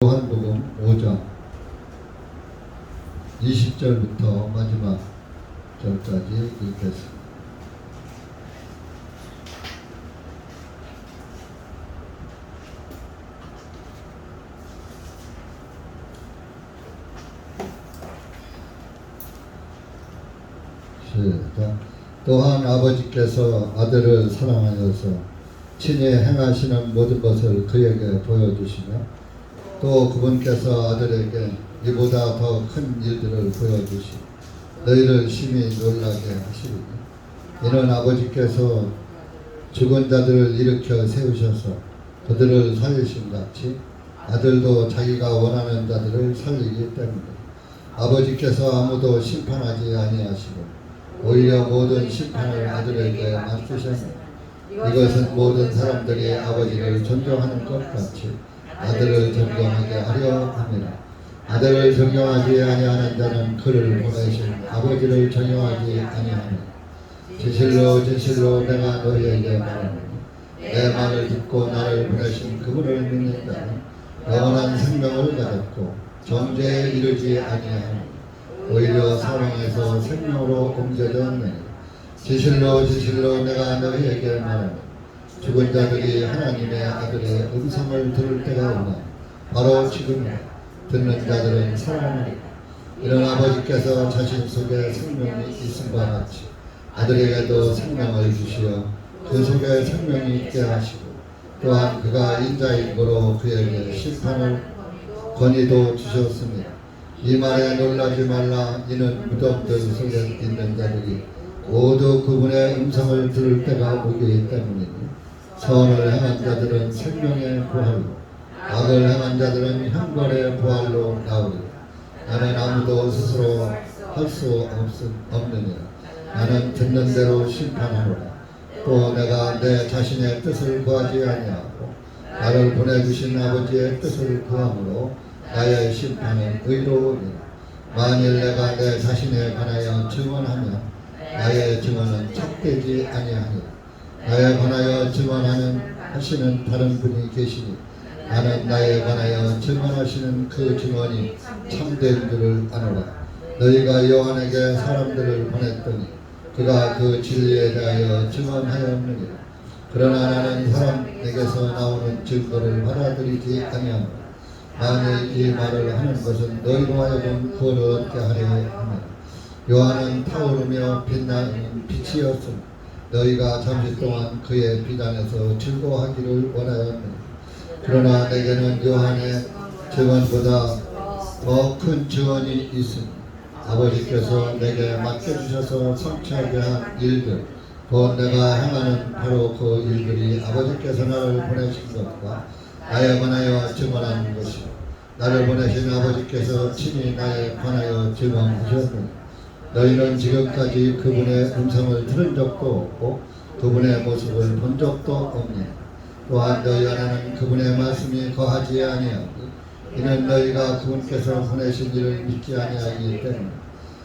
요한복음 5장 20절부터 마지막 절까지 읽겠습니다. 시작. 또한 아버지께서 아들을 사랑하여서 친히 행하시는 모든 것을 그에게 보여주시며 또 그분께서 아들에게 이보다 더 큰 일들을 보여주시 너희를 심히 놀라게 하시리니 이는 아버지께서 죽은 자들을 일으켜 세우셔서 그들을 살리신 같이 아들도 자기가 원하는 자들을 살리기 때문에 아버지께서 아무도 심판하지 아니하시고 오히려 모든 심판을 아들에게 맡기셨으니 이것은 모든 사람들이 아버지를 존경하는 것 같이 아들을 존경하게 하려 함이라. 아들을 존경하지 아니하는 자는 그를 보내신 아버지를 존경하지 아니하니 진실로 진실로 내가 너희에게 말하노니 내 말을 듣고 나를 보내신 그분을 믿는 자는 영원한 생명을 가졌고 정죄에 이르지 아니하니 오히려 사망에서 생명으로 옮겨졌느니 진실로 진실로 내가 너희에게 말하노니 죽은 자들이 하나님의 아들의 음성을 들을 때가 오나 바로 지금이라. 듣는 자들은 살아나리라. 이런 아버지께서 자신 속에 생명이 있음과 같이 아들에게도 생명을 주시어 그 속에 생명이 있게 하시고 또한 그가 인자인 거로 그에게 심판을 권위도 주셨습니다. 이 말에 놀라지 말라. 이는 무덤들 속에 있는 자들이 모두 그분의 음성을 들을 때가 오기 때문이니 선을 행한 자들은 생명의 부활로 악을 행한 자들은 형벌의 부활로 나오리라. 나는 아무도 스스로 할 수 없느니라. 나는 듣는 대로 심판하노라. 또 내가 내 자신의 뜻을 구하지 아니하고 나를 보내주신 아버지의 뜻을 구함으로 나의 심판은 의로우니라. 만일 내가 내 자신에 관하여 증언하면 나의 증언은 척되지 아니하니라. 나에 관하여 증언하시는 다른 분이 계시니 나는 나에 관하여 증언하시는 그 증언이 참된 줄을 아노라. 너희가 요한에게 사람들을 보냈더니 그가 그 진리에 대하여 증언하였느니라. 그러나 나는 사람에게서 나오는 증거를 받아들이지 아니하노라. 만일 이 말을 하는 것은 너희로 하여금 구원을 얻게 하려 하며 요한은 타오르며 빛나는 빛이었으니 너희가 잠시 동안 그의 비단에서 즐거워하기를 원하였느니 그러나 내게는 요한의 증언보다 더 큰 증언이 있으니 아버지께서 내게 맡겨주셔서 성취하게 한 일들 곧 내가 행하는 바로 그 일들이 아버지께서 나를 보내신 것과 나에 관하여 증언하는 것이요 나를 보내신 아버지께서 친히 나에 관하여 증언하셨느니 너희는 지금까지 그분의 음성을 들은 적도 없고 그분의 모습을 본 적도 없니 또한 너희 안에는 그분의 말씀이 거하지 아니하니 이는 너희가 그분께서 보내신 일을 믿지 아니하기 때문에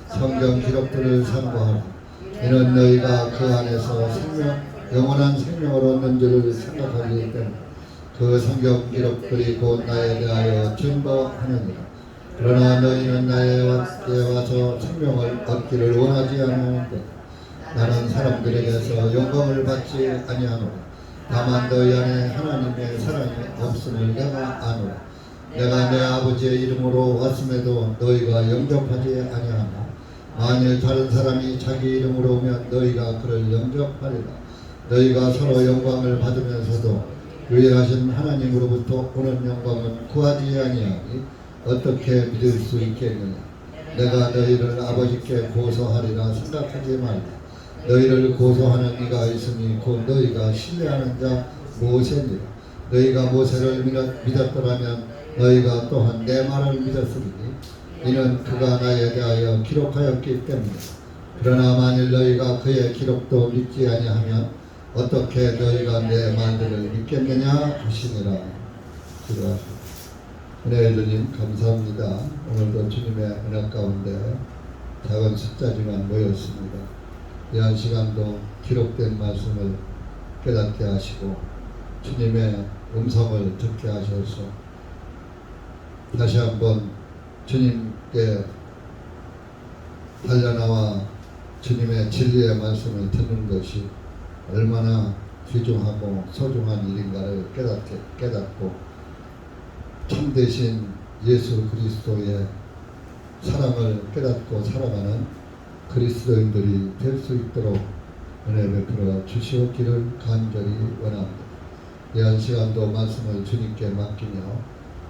성경 기록들을 참고하라. 이는 너희가 그 안에서 영원한 생명을 얻는 줄을 생각하기 때문에 그 성경 기록들이 곧 나에 대하여 증거하느니라. 그러나 너희는 나에게 와서 생명을 얻기를 원하지 않았는데 나는 사람들에게서 영광을 받지 아니하노라. 다만 너희 안에 하나님의 사랑이 없음을 내가 아노라. 내가 내 아버지의 이름으로 왔음에도 너희가 영접하지 아니하나 만일 다른 사람이 자기 이름으로 오면 너희가 그를 영접하리라. 너희가 서로 영광을 받으면서도 유일하신 하나님으로부터 오는 영광은 구하지 아니하니 어떻게 믿을 수 있겠느냐. 내가 너희를 아버지께 고소하리라 생각하지 말라. 너희를 고소하는 이가 있으니 곧 너희가 신뢰하는 자 모세니라. 너희가 모세를 믿었더라면 너희가 또한 내 말을 믿었으리니 이는 그가 나에 대하여 기록하였기 때문이다. 그러나 만일 너희가 그의 기록도 믿지 아니하면 어떻게 너희가 내 말들을 믿겠느냐 하시니라. 기도하시오. 은혜를 주님 감사합니다. 오늘도 주님의 은혜 가운데 작은 숫자지만 모였습니다. 이한 시간도 기록된 말씀을 깨닫게 하시고 주님의 음성을 듣게 하셔서 다시 한번 주님께 달려나와 주님의 진리의 말씀을 듣는 것이 얼마나 귀중하고 소중한 일인가를 깨닫고 참되신 예수 그리스도의 사랑을 깨닫고 살아가는 그리스도인들이 될 수 있도록 은혜 베풀어 주시옵기를 간절히 원합니다. 이 한 시간도 말씀을 주님께 맡기며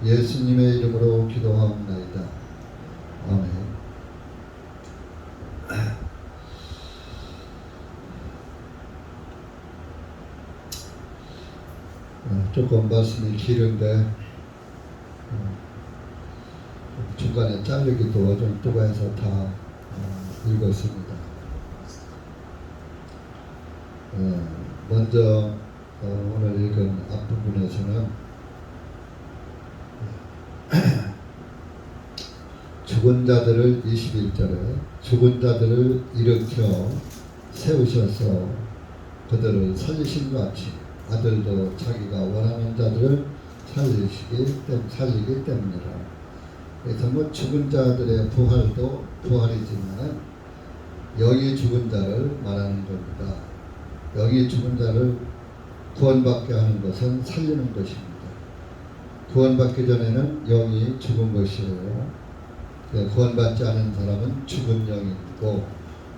예수님의 이름으로 기도하옵나이다. 아멘. 조금 말씀이 길은데 중간에 자르기도 좀 뜨거워서 다 읽었습니다. 먼저 오늘 읽은 앞부분에서는 죽은 자들을 21절에 죽은 자들을 일으켜 세우셔서 그들을 살리신 것 같이 아들도 자기가 원하는 자들을 살리기 때문이라. 그래서 뭐 죽은 자들의 부활도 부활이지만 영이 죽은 자를 말하는 겁니다. 영이 죽은 자를 구원받게 하는 것은 살리는 것입니다. 구원받기 전에는 영이 죽은 것이에요. 구원받지 않은 사람은 죽은 영이고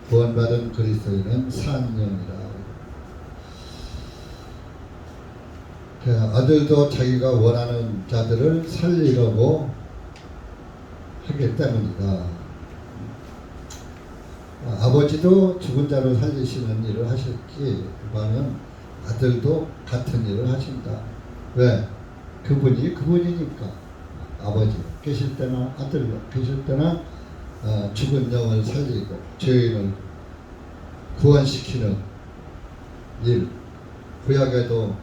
구원받은 그리스도인은 산 영이라. 아들도 자기가 원하는 자들을 살리려고 하기 때문이다. 아버지도 죽은 자를 살리시는 일을 하셨기만은 아들도 같은 일을 하신다. 왜? 그분이니까. 아버지 계실 때나 아들 계실 때나 죽은 영을 살리고 죄인을 구원시키는 일. 구약에도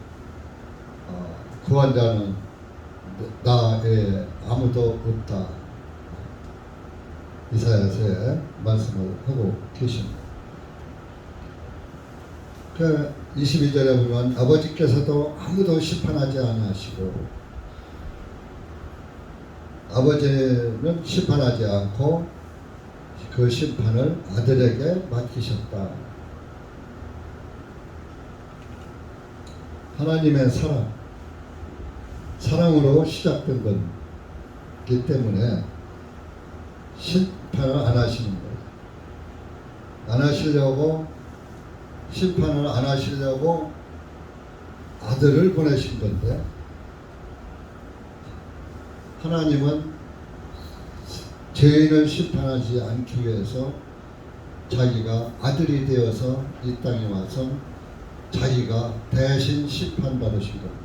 구원자는 나 외에 아무도 없다. 이사야서에 말씀을 하고 계십니다. 22절에 보면 아버지께서도 아무도 심판하지 않으시고 아버지는 심판하지 않고 그 심판을 아들에게 맡기셨다. 하나님의 사랑으로 시작된 것이기 때문에 심판을 안 하시는 거예요. 심판을 안 하시려고 아들을 보내신 건데 하나님은 죄인을 심판하지 않기 위해서 자기가 아들이 되어서 이 땅에 와서 자기가 대신 심판받으신 겁니다.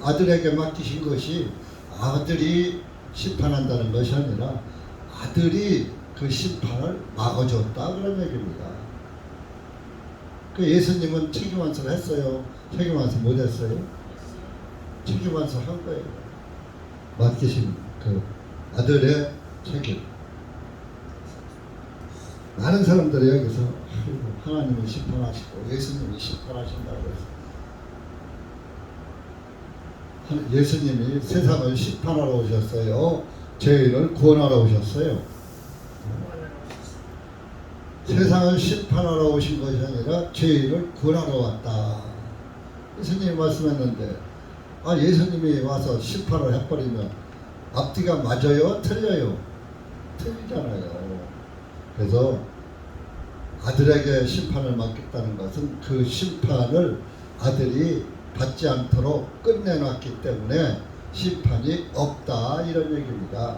아들에게 맡기신 것이 아들이 심판한다는 것이 아니라 아들이 그 심판을 막아줬다 그런 얘기입니다. 예수님은 책임완수를 했어요? 책임완수 못했어요? 책임완수 한 거예요. 맡기신 그 아들의 책임. 많은 사람들이 여기서 하나님이 심판하시고 예수님이 심판하신다고 해서 예수님이 세상을 심판하러 오셨어요? 죄인을 구원하러 오셨어요? 세상을 심판하러 오신 것이 아니라 죄인을 구원하러 왔다. 예수님이 말씀했는데 예수님이 와서 심판을 해버리면 앞뒤가 맞아요? 틀려요? 틀리잖아요. 그래서 아들에게 심판을 맡겼다는 것은 그 심판을 아들이 받지 않도록 끝내놨기 때문에 심판이 없다 이런 얘기입니다.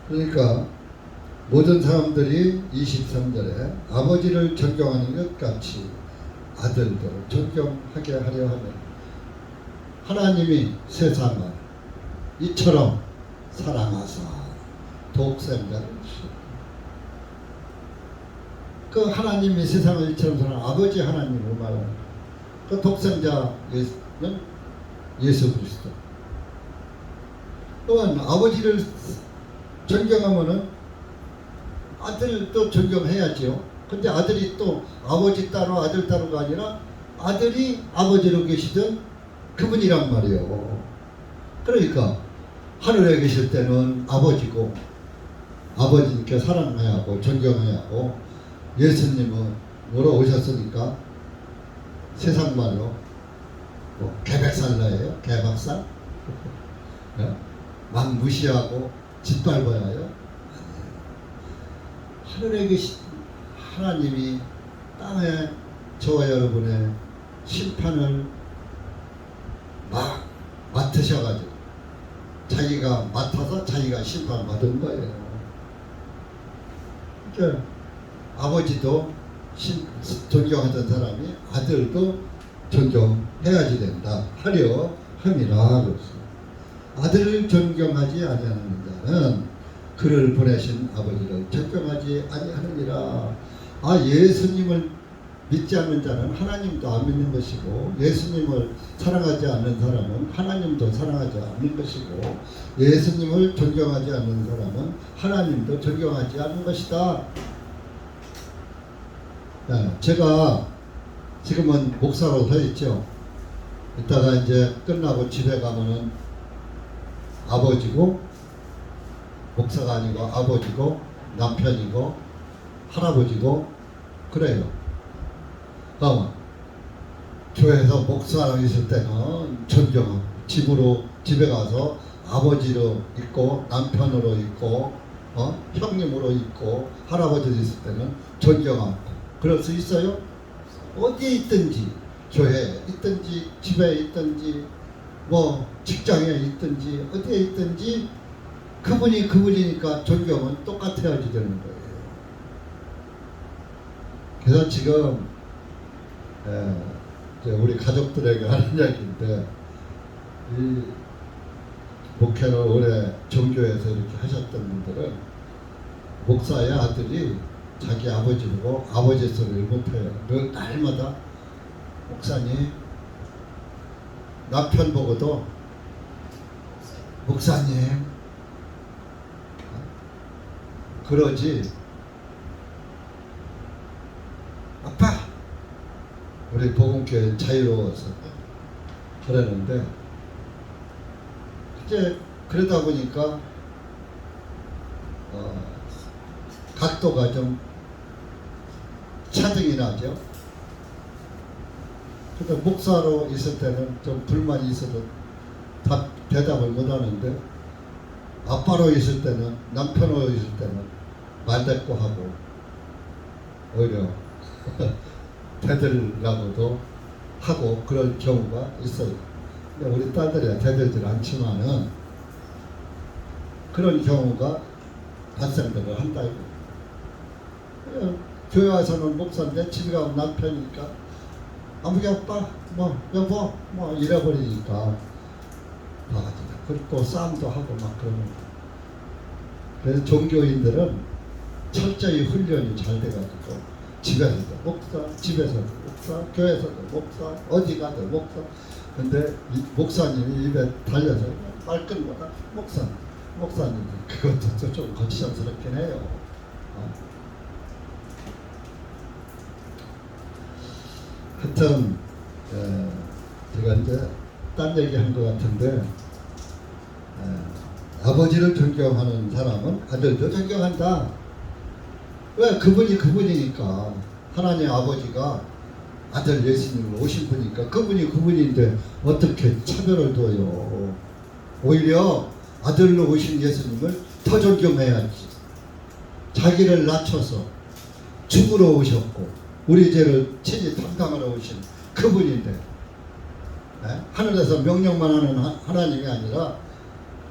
그러니까 모든 사람들이 23절에 아버지를 존경하는 것 같이 아들도 존경하게 하려 하면 하나님이 세상을 이처럼 사랑하사 독생자를 주셨다. 그 하나님이 세상을 이처럼 사랑하는 아버지 하나님을 말하는 그 독생자는 예수 그리스도. 또한 아버지를 존경하면은 아들도 존경해야지요. 근데 아들이 또 아버지 따로 아들 따로가 아니라 아들이 아버지로 계시던 그분이란 말이에요. 그러니까 하늘에 계실 때는 아버지고 아버지께 사랑해야 하고 존경해야 하고, 예수님은 뭐로 오셨으니까 세상 말로 뭐 개백살라예요? 개박살? 막 무시하고 짓밟아야 해요? 하늘에 계신 하나님이 땅에 저와 여러분의 심판을 막 맡으셔가지고 자기가 맡아서 자기가 심판받은 거예요. 그러니까 아버지도 존경하던 사람이 아들도 존경해야지 된다 하려 함이라. 아들을 존경하지 아니하는 자는 그를 보내신 아버지를 존경하지 아니하느니라. 예수님을 믿지 않는 자는 하나님도 안 믿는 것이고, 예수님을 사랑하지 않는 사람은 하나님도 사랑하지 않는 것이고, 예수님을 존경하지 않는 사람은 하나님도 존경하지 않는 것이다. 제가 지금은 목사로 서 있죠. 이따가 이제 끝나고 집에 가면은 아버지고, 목사가 아니고 아버지고 남편이고 할아버지고 그래요. 교회에서 목사로 있을 때는 존경하고, 집에 가서 아버지로 있고 남편으로 있고 형님으로 있고 할아버지로 있을 때는 존경하고 그럴 수 있어요? 어디에 있든지, 교회에 있든지 집에 있든지 뭐 직장에 있든지 어디에 있든지 그분이 그분이니까 존경은 똑같아야지 되는 거예요. 그래서 지금 우리 가족들에게 하는 이야기인데, 이 목회를 오래 종교에서 이렇게 하셨던 분들은 목사의 아들이 자기 아버지 보고 아버지 소리를 못해요. 늘 날마다 목사님, 남편 보고도 목사님 그러지, 아빠, 우리 복음교회 자유로워서 그러는데, 이제 그러다 보니까 각도가 좀 차등이 나죠. 근데 목사로 있을 때는 좀 불만이 있어도 대답을 못 하는데, 아빠로 있을 때는, 남편으로 있을 때는 말대꾸하고 오히려 대들라고도 하고 그럴 경우가 있어요. 근데 우리 딸들이야 대들질 않지만은 그런 경우가 발생들을 한다 이거. 교회 와서는 목사인데 집에 가면 남편이니까 아무개 아빠 뭐 여보 뭐 이래버리니까 나가지고 그리고 또 싸움도 하고 막 그러는 거예요. 그래서 종교인들은 철저히 훈련이 잘 돼가지고 집에서도 목사, 집에서도 목사, 교회에서도 목사, 어디 가도 목사. 근데 목사님이 입에 달려서 말 끊거나 목사님 그것도 좀 거치장스럽긴 해요. 하여튼 제가 이제 딴 얘기한 것 같은데, 아버지를 존경하는 사람은 아들도 존경한다. 왜? 그분이 그분이니까. 하나님 아버지가 아들 예수님을 오신 분이니까 그분이 그분인데 어떻게 차별을 둬요. 오히려 아들로 오신 예수님을 더 존경해야지. 자기를 낮춰서 죽으러 오셨고 우리 죄를 친히 담당하러 오신 그분인데, 하늘에서 명령만 하는 하나님이 아니라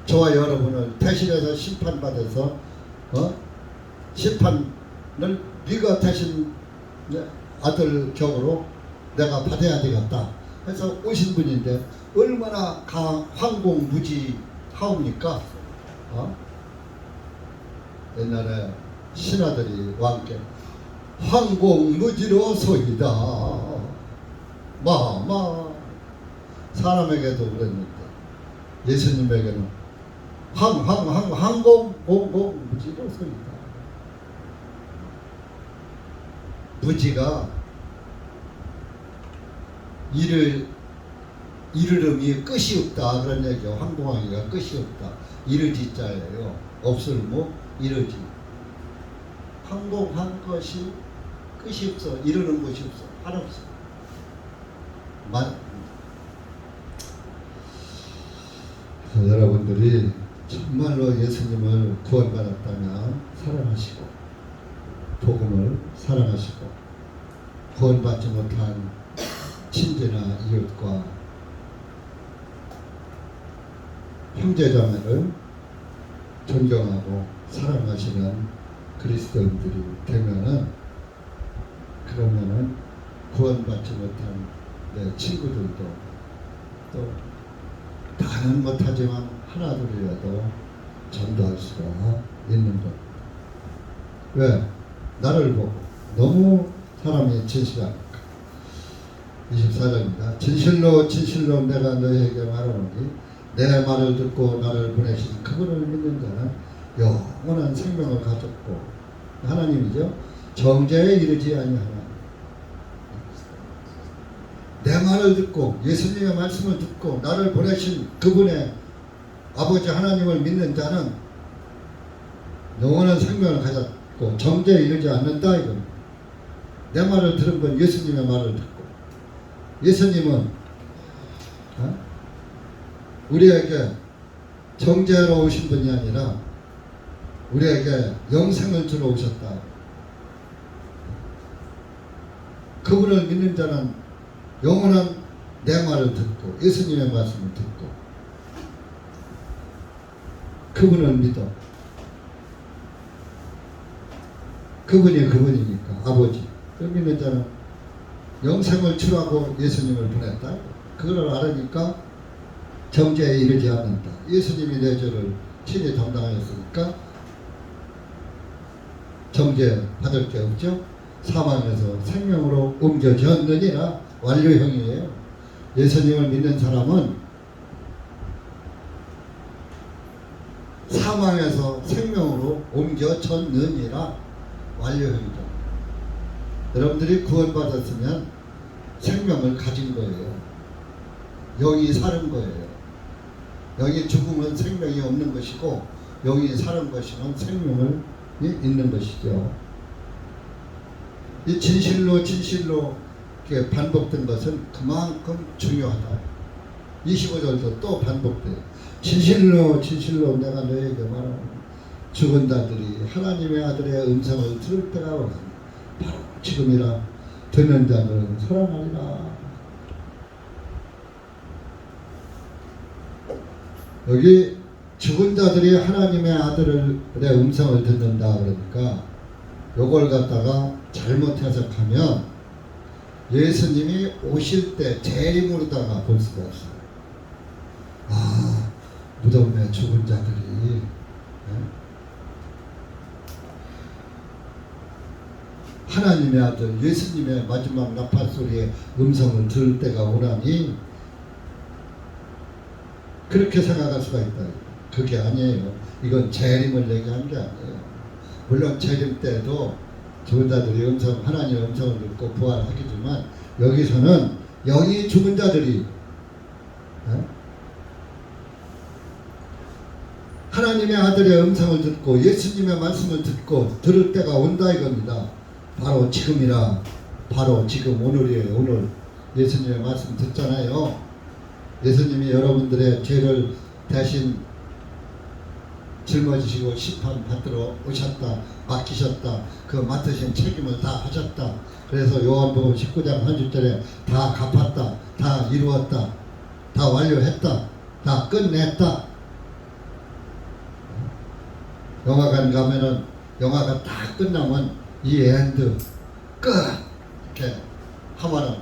저와 여러분을 대신해서 심판받아서 심판을 네가 대신 아들 격으로 내가 받아야 되겠다 해서 오신 분인데 얼마나 황공무지하옵니까? 옛날에 신하들이 왕께 황공무지로소이다 마마. 사람에게도 그랬는데 예수님에게는 황공무지로소이다. 무지가 이르름이 끝이 없다 그런 얘기요. 황공하기가 끝이 없다. 이르지 자예요. 없을무 이르지. 황공한 것이 끝이 없어. 이르는 것이 없어. 한없어. 여러분들이 정말로 예수님을 구원받았다면 사랑하시고 복음을 사랑하시고 구원받지 못한 친지나 이웃과 형제자매를 존경하고 사랑하시는 그리스도인들이 되면은 그러면은 구원받지 못한 내 친구들도 또 다는 못하지만 하나둘이라도 전도할 수가 있는 것. 왜? 나를 보고 너무 사람이 진실하니까. 24절입니다. 진실로 진실로 내가 너희에게 말하노니 내 말을 듣고 나를 보내신 그분을 믿는 자는 영원한 생명을 가졌고 하나님이죠. 정죄에 이르지 아니하나. 내 말을 듣고 예수님의 말씀을 듣고 나를 보내신 그분의 아버지 하나님을 믿는 자는 영원한 생명을 가졌고 정죄에 이르지 않는다 이겁니다. 내 말을 들은 건 예수님의 말을 듣고 예수님은 우리에게 정죄로 오신 분이 아니라 우리에게 영생을 주러 오셨다. 그분을 믿는 자는 영원한 내 말을 듣고 예수님의 말씀을 듣고 그분을 믿어. 그분이 그분이니까 아버지. 그 믿는 자는 영생을 주라고 예수님을 보냈다. 그걸 알으니까 정죄에 이르지 않는다. 예수님이 내 죄를 친히 담당하였으니까 정죄 받을 게 없죠. 사망에서 생명으로 옮겨졌느니라. 완료형이에요. 예수님을 믿는 사람은 사망에서 생명으로 옮겨졌느니라. 완료형이죠. 여러분들이 구원받았으면 생명을 가진 거예요. 영이 사는 거예요. 영이 죽으면 생명이 없는 것이고 영이 사는 것이면 생명이 있는 것이죠. 이 진실로 반복된 것은 그만큼 중요하다. 25절도 또 반복돼요. 진실로 내가 너에게 말하노니 죽은 자들이 하나님의 아들의 음성을 들을 때가 오나니 바로 지금이라. 듣는 자들은 사랑하리라. 여기 죽은 자들이 하나님의 아들의 음성을 듣는다 그러니까 요걸 갖다가 잘못 해석하면 예수님이 오실 때 재림으로다가 볼 수가 있어요. 아, 무덤에 죽은 자들이 하나님의 아들 예수님의 마지막 나팔 소리의 음성을 들을 때가 오라니 그렇게 생각할 수가 있다. 그게 아니에요. 이건 재림을 얘기한 게 아니에요. 물론 재림 때도 죽은 자들이 하나님의 음성을 듣고 부활하겠지만 여기서는 영이 죽은 자들이 하나님의 아들의 음성을 듣고 예수님의 말씀을 듣고 들을 때가 온다 이겁니다. 바로 지금이라. 바로 지금 오늘이에요. 오늘 예수님의 말씀 듣잖아요. 예수님이 여러분들의 죄를 대신 짊어지시고 심판 받들어 오셨다. 맡기셨다. 그 맡으신 책임을 다 하셨다. 그래서 요한복음 19장 30절에 다 갚았다. 다 이루었다. 다 완료했다. 다 끝냈다. 영화관 가면은 영화가 다 끝나면 이 엔드 끝 이렇게 하면은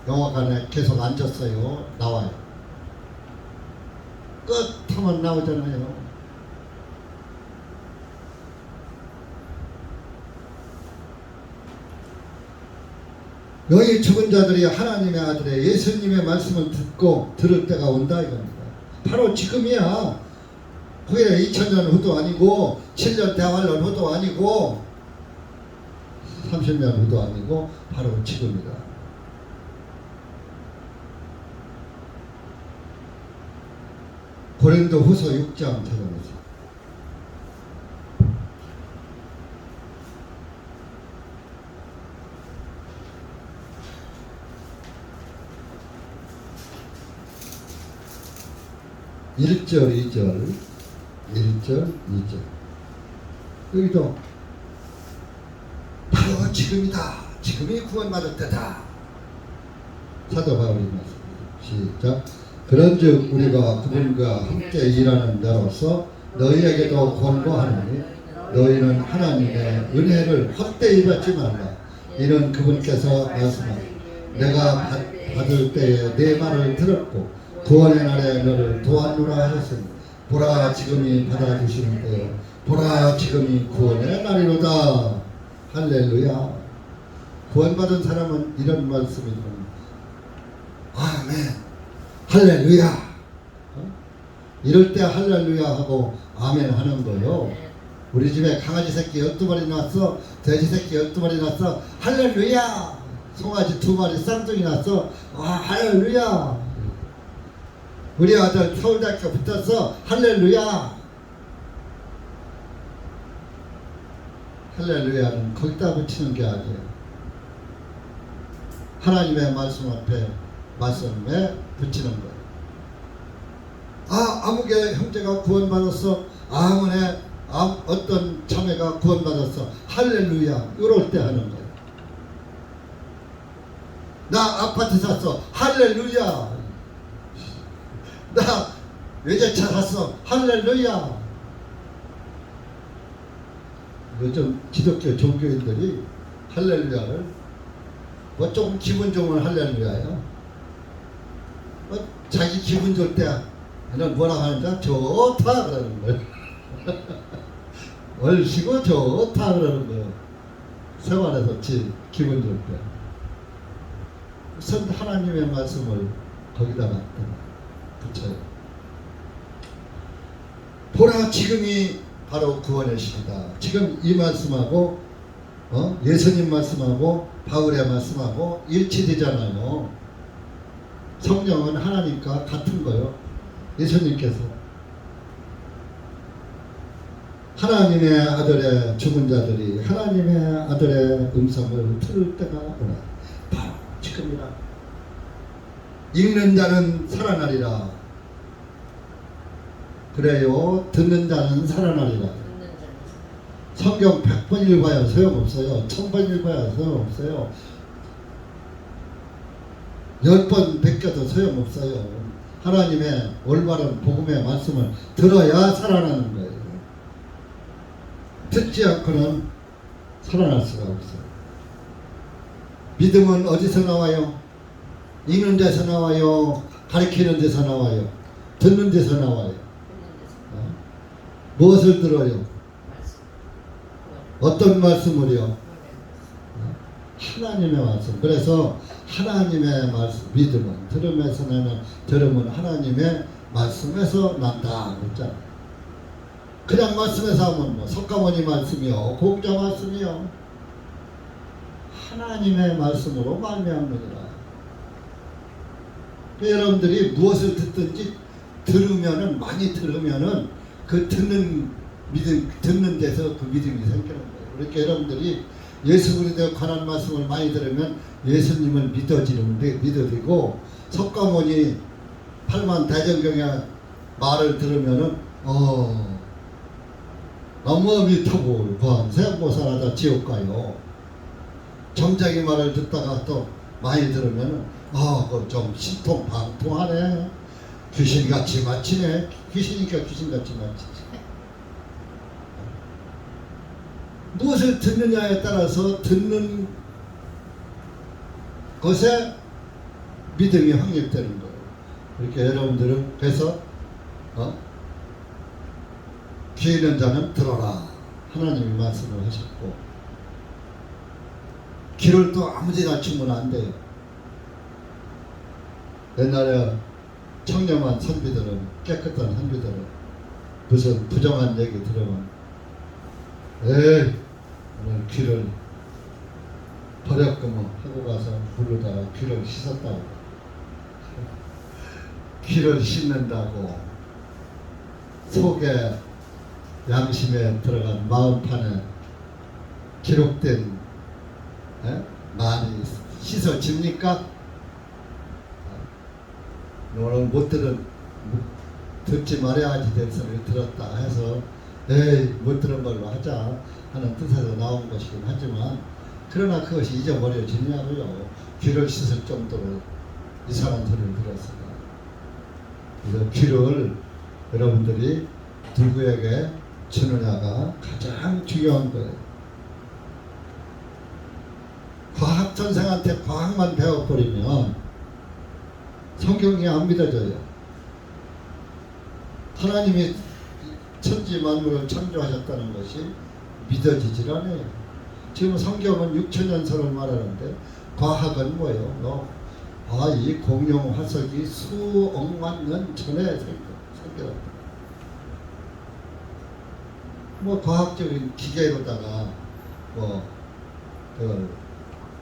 영화관에 계속 앉았어요. 나와요. 끝 하면 나오잖아요. 너희 죽은 자들이 하나님의 아들의 예수님의 말씀을 듣고 들을 때가 온다 이겁니다. 바로 지금이야. 후에 2000년 후도 아니고 7년 대환란 후도 아니고 30년 후도 아니고 바로 지금이다. 고린도후서 6장 찾아보세요. (1절) (2절) 1절 2절 여기도 바로 지금이다. 지금이 구원받을 때다. 사도 바울이 말씀입니다. 시작. 그런즉 우리가 그분과 함께 일하는 자로서 너희에게도 권고하노니 너희는 하나님의 은혜를 헛되이 받지 말라. 이는 그분께서 말씀하시되 내가 받을 때에 내 말을 들었고 구원의 날에 너를 도왔노라 하셨으니 보라 지금이 받아주시는 때요 보라 지금이 구원의 날이로다. 할렐루야. 구원받은 사람은 이런 말씀이 들어옵니다. 아멘 할렐루야. 이럴 때 할렐루야 하고 아멘 하는 거요. 우리 집에 강아지 새끼 12마리 낳았어. 돼지 새끼 12마리 낳았어. 할렐루야. 송아지 2마리 쌍둥이 낳았어. 할렐루야. 우리 아들 서울대학교 붙었어. 할렐루야. 할렐루야는 거기다 붙이는 게 아니에요. 하나님의 말씀 앞에 말씀에 붙이는 거예요. 아무개 형제가 구원받았어. 아무네 어떤 자매가 구원받았어. 할렐루야. 이럴 때 하는 거예요. 나 아파트 샀어. 할렐루야. 나 외제차 샀어. 할렐루야. 요즘 기독교 종교인들이 할렐루야를 조금 기분 좋으면 할렐루야예요. 자기 기분 좋을 때는 뭐라 하는지 좋다 그러는 거예요. 얼씨구 좋다 그러는 거예요. 생활에서 기분 좋을 때. 우선 하나님의 말씀을 거기다가 붙여요. 보라 지금이 바로 구원의 시기다. 지금 이 말씀하고 예수님 말씀하고 바울의 말씀하고 일치되잖아요. 성령은 하나님과 같은 거요. 예수님께서 하나님의 아들의 죽은 자들이 하나님의 아들의 음성을 들을 때가 오나 바로 지금이라. 읽는 자는 살아나리라. 그래요. 듣는 자는 살아나리라. 성경 100번 읽어야 소용없어요. 1000번 읽어야 소용없어요. 10번 베껴도 소용없어요. 하나님의 올바른 복음의 말씀을 들어야 살아나는 거예요. 듣지 않고는 살아날 수가 없어요. 믿음은 어디서 나와요? 읽는 데서 나와요? 가르치는 데서 나와요? 듣는 데서 나와요? 무엇을 들어요? 어떤 말씀을요? 하나님의 말씀. 그래서 하나님의 말씀, 믿음은 들음에서 나는 들음은 하나님의 말씀에서 난다 그랬잖아요. 그냥 말씀에서 하면 뭐 석가모니 말씀이요, 공자 말씀이요, 하나님의 말씀으로 말미암느니라. 여러분들이 무엇을 듣든지 들으면은, 많이 들으면은 그 듣는 믿음, 듣는 데서 그 믿음이 생기는 거예요. 그러니까 여러분들이 예수 그리스도에 관한 말씀을 많이 들으면 예수님을 믿어지고, 석가모니 8만 대전경의 말을 들으면은 너무미터불 관세 모살하다 지옥 가요. 정작이 말을 듣다가 또 많이 들으면은 그거 좀 신통방통하네. 귀신같이 마치네. 귀신이니까 귀신같이 마치지. 무엇을 듣느냐에 따라서 듣는 것에 믿음이 확립되는 거예요. 이렇게 여러분들은 그래서 귀 있는 자는 들어라. 하나님이 말씀을 하셨고, 귀를 또 아무데나 주면 안 돼요. 옛날에 청렴한 선비들은, 깨끗한 선비들은 무슨 부정한 얘기 들으면 오늘 귀를 버렸구먼 하고 가서 부르다가 귀를 씻었다고. 귀를 씻는다고 속에 양심에 들어간 마음판에 기록된 말이 씻어집니까? 오늘 듣지 말아야지 될 소리를 들었다 해서 에이 못 들은 걸로 하자 하는 뜻에서 나온 것이긴 하지만 그러나 그것이 잊어버려지냐고요. 귀를 씻을 정도로 이상한 소리를 들었습니다. 그래서 귀를 여러분들이 누구에게 주느냐가 가장 중요한 거예요. 과학 선생한테 과학만 배워버리면 성경이 안 믿어져요. 하나님이 천지 만물을 창조하셨다는 것이 믿어지질 않아요. 지금 성경은 6천년설을 말하는데 과학은 뭐예요? 이 공룡 화석이 수억만 년 전에 생겼다. 과학적인 기계로다가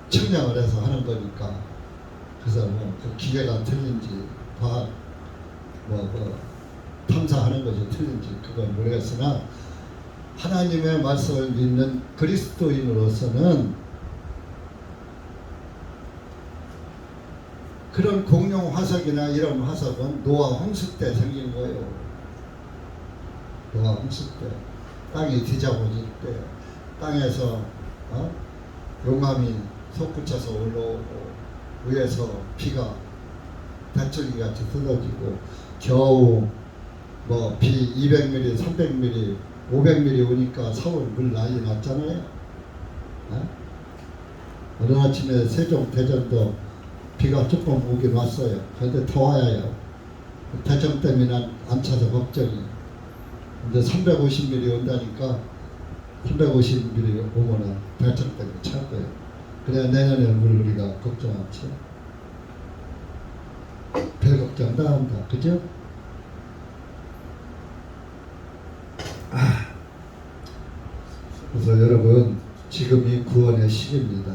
측량을 해서 하는 거니까 그래서 그 기계가 틀린지 과학 탐사하는 것이 틀린지 그건 모르겠으나 하나님의 말씀을 믿는 그리스도인으로서는 그런 공룡 화석이나 이런 화석은 노아 홍수 때 생긴 거예요. 노아 홍수 때 땅이 뒤잡아질 때 땅에서 용암이 솟구쳐서 올라오고 위에서 비가 뱃줄기같이 쏟아지고 겨우 비 200mm, 300mm, 500mm 오니까 서울 물 난리 났잖아요. 오늘 아침에 세종 대전도 비가 조금 오긴 왔어요. 그런데 더 와야 해요. 대전 때문에 안 차서 걱정이. 근데 350mm 온다니까 350mm 오면은 대전 때문에 찰 거예요. 그래야 내년에 물 우리가 걱정 않죠. 별 걱정 다 한다. 그죠? 그래서 여러분 지금이 구원의 시기입니다.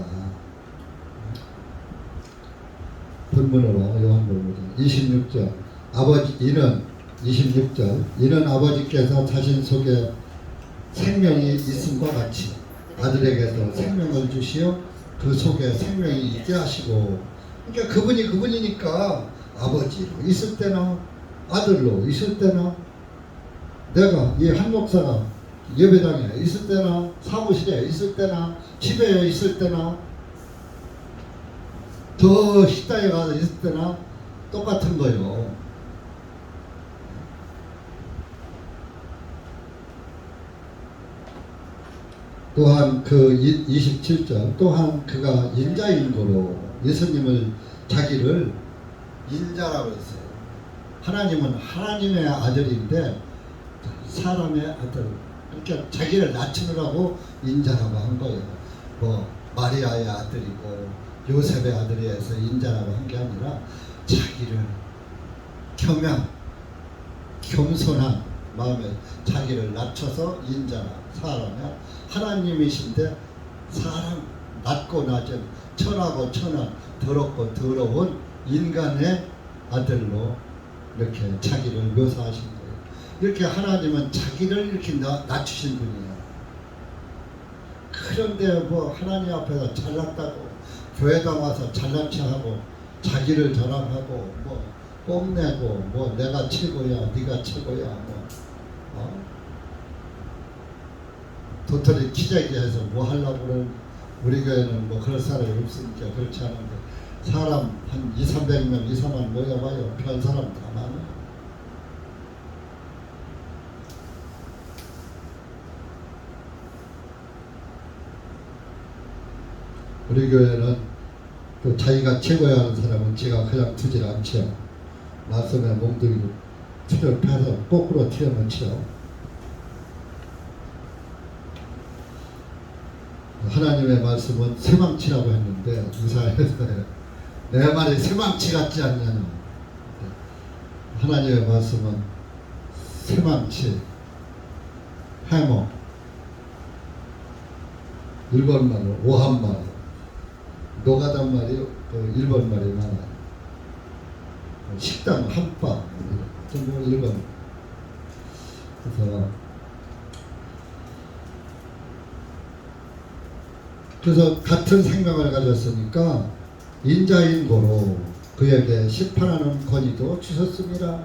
본문으로 요한복음 26절 이는 26절 이는 아버지께서 자신 속에 생명이 있음과 같이 아들에게도 생명을 주시어 그 속에 생명이 있게 하시고 그러니까 그분이니까 아버지로 있을 때나 아들로 있을 때나 내가 이 한 목사가 예배당에 있을 때나 사무실에 있을 때나 집에 있을 때나 더 식당에 가서 있을 때나 똑같은 거예요. 또한 그 27절 또한 그가 인자인 거로 예수님을 자기를 인자라고 했어요. 하나님은 하나님의 아들인데 사람의 아들 그러니까 자기를 낮추느라고 인자라고 한 거예요. 마리아의 아들이고 요셉의 아들이 해서 인자라고 한 게 아니라 자기를 겸손한 마음에 자기를 낮춰서 인자나 사람이야. 하나님이신데 사람 낮고 낮은 천하고 천한 더럽고 더러운 인간의 아들로 이렇게 자기를 묘사하신 거예요. 이렇게 하나님은 자기를 이렇게 낮추신 분이에요. 그런데 하나님 앞에서 잘났다고 교회당 와서 잘난 척하고 자기를 자랑하고 뽐내고 내가 최고야 네가 최고야 도토리 기저귀해서 하려고 그러는 우리 교회는 그럴 사람이 없으니까 그렇지 않은데 사람 한 200~300명 이상만 모여봐요. 별 사람 다 많아요. 우리 교회는 또 자기가 최고야 하는 사람은 제가 그냥 두질 않죠. 말씀에 몸들이고 틀을 패서 거꾸로 튀어놓죠. 하나님의 말씀은 쇠망치라고 했는데 이사야에서 내 말이 쇠망치 같지 않냐는 하나님의 말씀은 쇠망치, 해머, 일본말로 오한말, 노가단 말이 일본 말이 많아요. 식당, 한방, 일본. 그래서 같은 생명을 가졌으니까 인자인고로 그에게 심판하는 권위도 주셨습니다.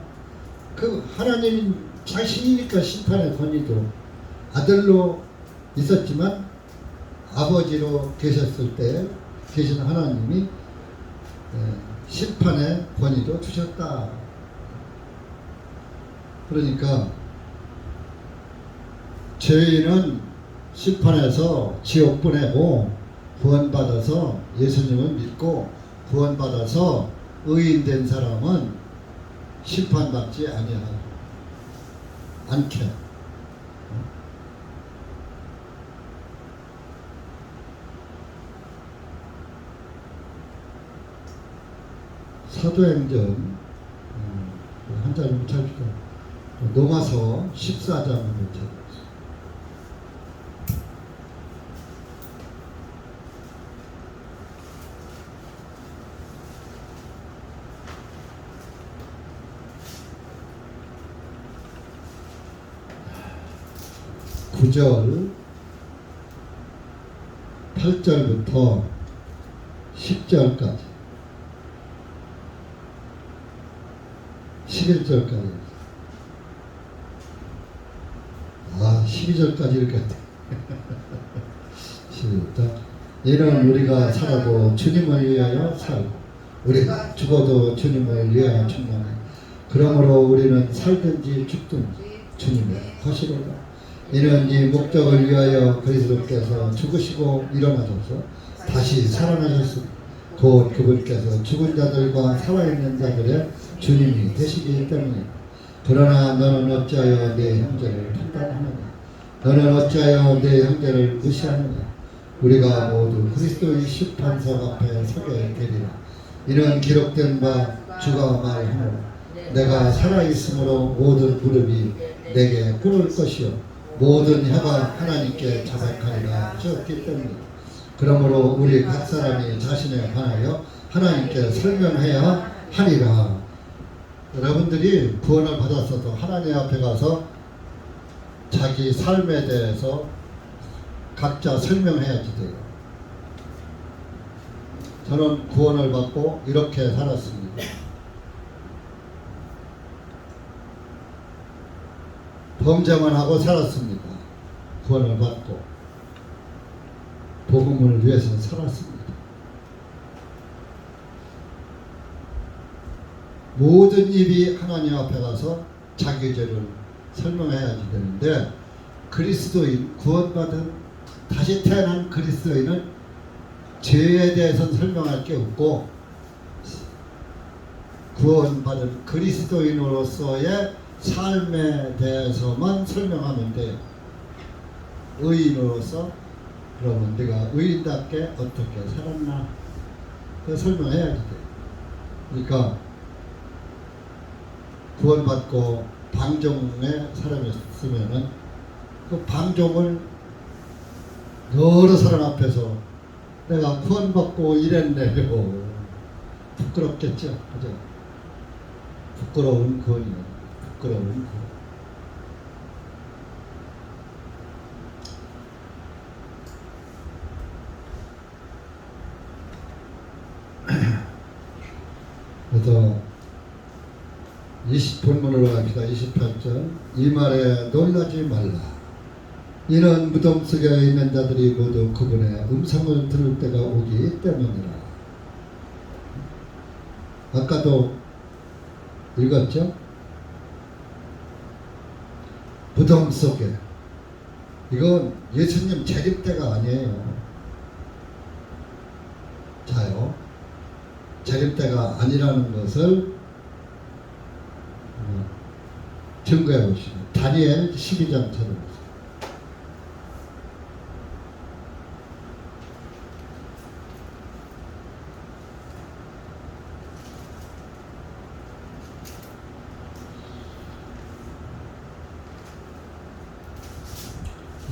그 하나님 자신이니까 심판의 권위도 아들로 있었지만 아버지로 계셨을 때 계신 하나님이 심판의 권위도 주셨다. 그러니까 죄인은 심판해서 지옥 보내고 구원받아서 예수님을 믿고 구원받아서 의인된 사람은 심판받지 않게. 사도행전 한 자리 못 찾을까? 로마서 14장을 못 찾았어요. (9절) 8절부터 10절까지 11절까지 12절까지 이렇게 시작. 이는 우리가 살아도 주님을 위하여 살고 우리가 죽어도 주님을 위하여 죽나니 그러므로 우리는 살든지 죽든지 주님의 것이로다. 이는 이 목적을 위하여 그리스도께서 죽으시고 일어나셔서 다시 살아나셨으니 곧 그분께서 죽은 자들과 살아있는 자들의 주님이 되시기 때문이다. 그러나 너는 어찌하여 내 형제를 판단하느냐? 너는 어찌하여 내 형제를 무시하느냐? 우리가 모두 그리스도의 심판석 앞에 서게 되리라. 이는 기록된 바 주가 말하노라. 내가 살아있으므로 모든 무릎이 내게 꿇을 것이요 모든 혀가 하나님께 자백하리라 하셨기 때문이다. 그러므로 우리 각 사람이 자신에 관하여 하나님께 설명해야 하리라. 여러분들이 구원을 받았어도 하나님 앞에 가서 자기 삶에 대해서 각자 설명해야지 돼요. 저는 구원을 받고 이렇게 살았습니다. 범죄만 하고 살았습니다. 구원을 받고 복음을 위해서 살았습니다. 모든 입이 하나님 앞에 가서 자기 죄를 설명해야지 되는데 그리스도인, 구원받은 다시 태어난 그리스도인은 죄에 대해서는 설명할 게 없고 구원받은 그리스도인으로서의 삶에 대해서만 설명하면 돼요. 의인으로서 그러면 네가 의인답게 어떻게 살았나 그 설명해야지 돼요. 그러니까 구원받고 방종의 사람이었으면은 그 방종을 여러 사람 앞에서 내가 구원받고 이랬네요. 부끄럽겠죠, 그죠? 부끄러운 구원이에요. 부끄러운 구원. 그래서 20본문으로 갑시다. 28절. 이 말에 놀라지 말라. 이는 무덤 속에 있는 자들이 모두 그분의 음성을 들을 때가 오기 때문이라. 아까도 읽었죠? 무덤 속에. 이건 예수님 재림 때가 아니에요. 자요. 재림 때가 아니라는 것을 증거해 보시죠. 다니엘 12장 찾아보세요.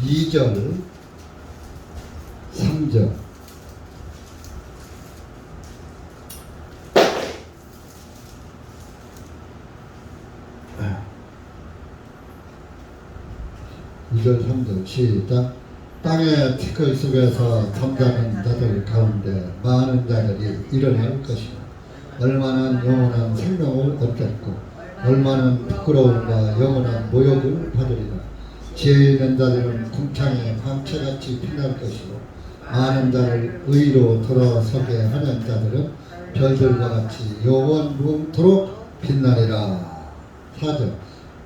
(2절) (3절) 2절 3절 시작. 땅의 티끌 속에서 잠자는 자들 가운데 많은 자들이 일어날 것이요 얼마나 영원한 생명을 얻겠고 얼마나 부끄러움과 영원한 모욕을 받으리라. 지혜 있는 자들은 궁창에 광채같이 빛날 것이요 많은 자를 의로 돌아서게 하는 자들은 별들과 같이 영원토록 빛나리라. 4절.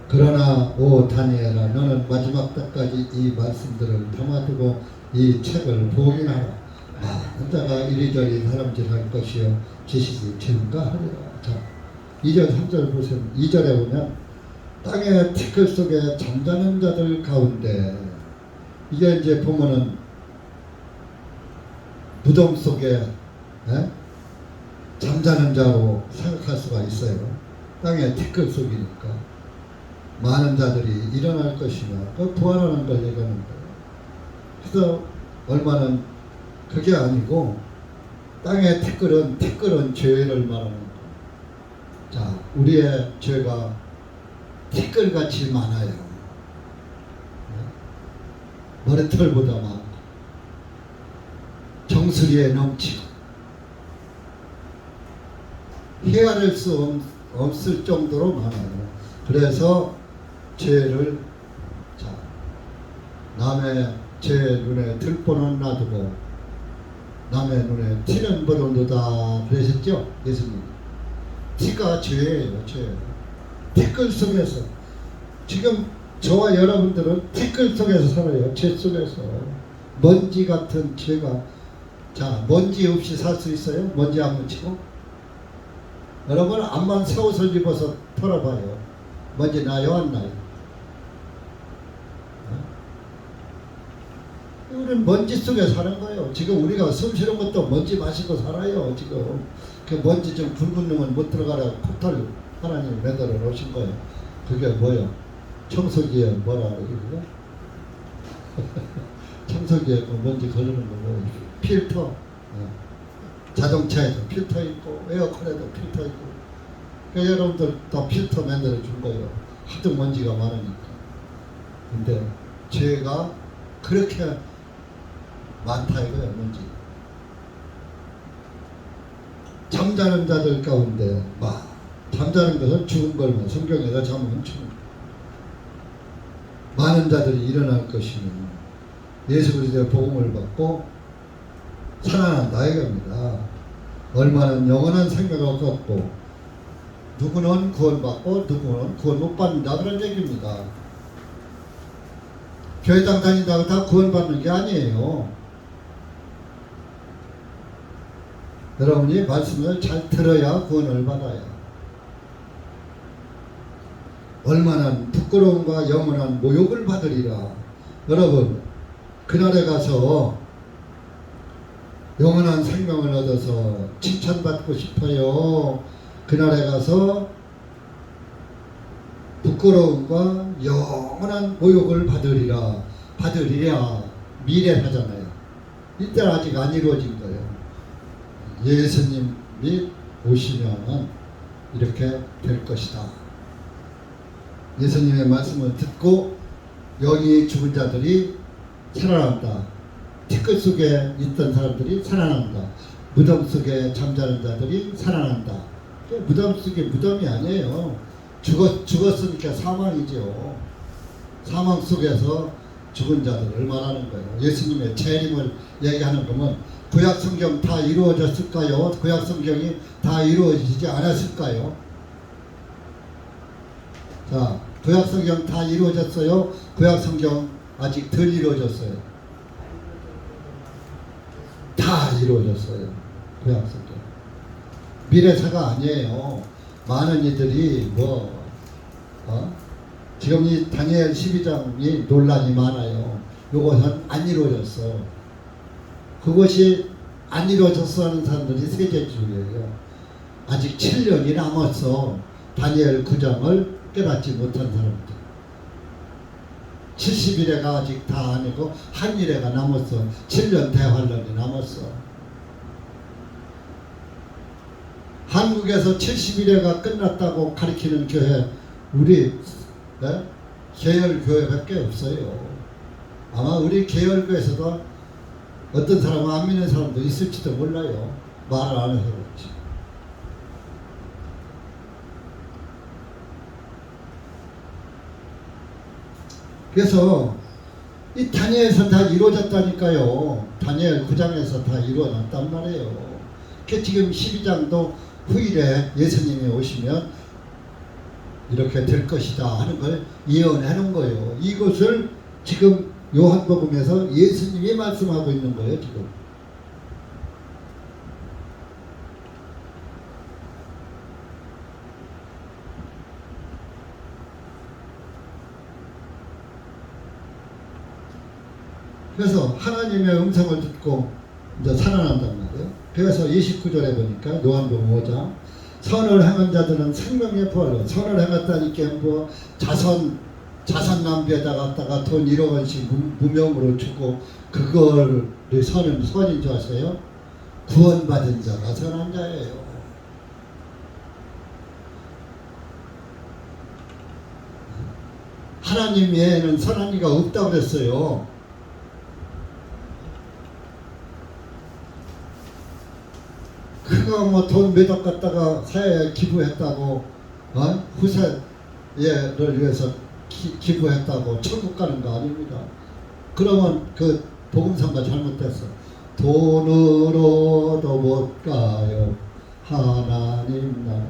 그러나 오 다니엘아 너는 마지막 때까지 이 말씀들을 담아두고 이 책을 봉인하라. 많은 자가 이리저리 다름질할 것이요 지식이 증가하리라. 자, 2절 3절 보세요. 2절에 보면 땅의 티끌 속에 잠자는 자들 가운데, 이게 이제 보면은 무덤 속에 잠자는 자로 생각할 수가 있어요. 땅의 티끌 속이니까 많은 자들이 일어날 것이며 그 부활하는 걸 얘기하는 거예요. 그래서 얼마는 그게 아니고 땅의 티끌은 죄를 말하는 거예요. 자, 우리의 죄가 티끌같이 많아요. 머리털보다 많고 정수리에 넘치고 헤아릴 수 없을 정도로 많아요. 그래서 죄를, 자, 남의 죄 눈에 들보는 놔두고 남의 눈에 티는 버려놓다 그러셨죠? 예수님. 티가 죄예요. 죄. 티끌 속에서, 지금 저와 여러분들은 티끌 속에서 살아요. 죄 속에서. 먼지 같은 죄가, 자, 먼지 없이 살 수 있어요? 먼지 안 묻히고? 여러분 암만 새 옷을 입어서 털어봐요. 먼지 나요 안 나요? 우리는 먼지 속에 사는 거예요. 지금 우리가 숨 쉬는 것도 먼지 마시고 살아요. 지금 그 먼지 좀 굵은 놈은 못 들어가라고 폭탄을 하나님이 매달아 놓으신 거예요. 그게 뭐예요? 청소기에 뭐라 그러죠? 청소기에 그 먼지 거르는 거 뭐 필터. 자동차에도 필터 있고 에어컨에도 필터 있고, 그러니까 여러분들 다 필터 만들어 준 거예요. 하도 먼지가 많으니까. 근데 죄가 그렇게 많다 이거예요. 먼지. 잠자는 자들 가운데 잠자는 것은 죽은 걸만 성경에다 잠은 죽은 많은 자들이 일어날 것이니 예수 그리스도의 복음을 받고 살아난다 이겁니다. 얼마는 영원한 생명을 얻고 누구는 구원받고 누구는 구원 못 받는다 그런 얘기입니다. 교회당 다닌다고 다 구원받는 게 아니에요. 여러분이 말씀을 잘 들어야 구원을 받아요. 얼마나 부끄러움과 영원한 모욕을 받으리라. 여러분 그날에 가서 영원한 생명을 얻어서 칭찬받고 싶어요. 그날에 가서 부끄러움과 영원한 모욕을 받으리라. 미래하잖아요. 이때는 아직 안 이루어진 거예요. 예수님이 오시면 이렇게 될 것이다. 예수님의 말씀을 듣고 영이 죽은 자들이 살아난다. 티끌 속에 있던 사람들이 살아난다. 무덤 속에 잠자는 자들이 살아난다. 무덤 속에 무덤이 아니에요. 죽었으니까 사망이죠. 사망 속에서 죽은 자들을 말하는 거예요. 예수님의 재림을 얘기하는 거면 구약 성경 다 이루어졌을까요? 구약 성경이 다 이루어지지 않았을까요? 자, 구약 성경 다 이루어졌어요? 구약 성경 아직 덜 이루어졌어요? 다 이루어졌어요. 구약 성경. 미래사가 아니에요. 많은 이들이 지금 이 다니엘 12장이 논란이 많아요. 이것은 안 이루어졌어. 그것이 안 이루어졌어 하는 사람들이 세계주의예요. 아직 7년이 남았어. 다니엘 9장을 깨닫지 못한 사람들. 70일에가 아직 다 아니고 한 일에가 남았어. 7년 대환란이 남았어. 한국에서 70일에가 끝났다고 가리키는 교회, 우리 계열 교회밖에 없어요. 아마 우리 계열교에서도 어떤 사람은 안 믿는 사람도 있을지도 몰라요. 말을 안 해서 그렇지. 그래서 이 다니엘에서 다 이루어졌다니까요. 다니엘 9장에서 다 이루어졌단 말이에요. 그 지금 12장도 후일에 예수님이 오시면 이렇게 될 것이다 하는 걸 예언해 놓은 거예요. 이것을 지금 요한복음에서 예수님이 말씀하고 있는 거예요. 지금. 그래서 하나님의 음성을 듣고 이제 살아난단 말이에요. 그래서 29절에 보니까 요한복음 5장 선을 행한 자들은 생명의 부활로 선을 행했다니까 뭐 자선 낭비에다 갖다가 돈 1억 원씩 무명으로 주고 그걸 선인 줄 아세요? 구원받은 자가 선한 자예요. 하나님 외에는 선한 이가 없다고 그랬어요. 그거 뭐 돈 몇억 갖다가 사회에 기부했다고 후세를 위해서 기부했다고 천국 가는 거 아닙니다. 그러면 그 복음성가 잘못됐어. 돈으로도 못 가요 하나님 나라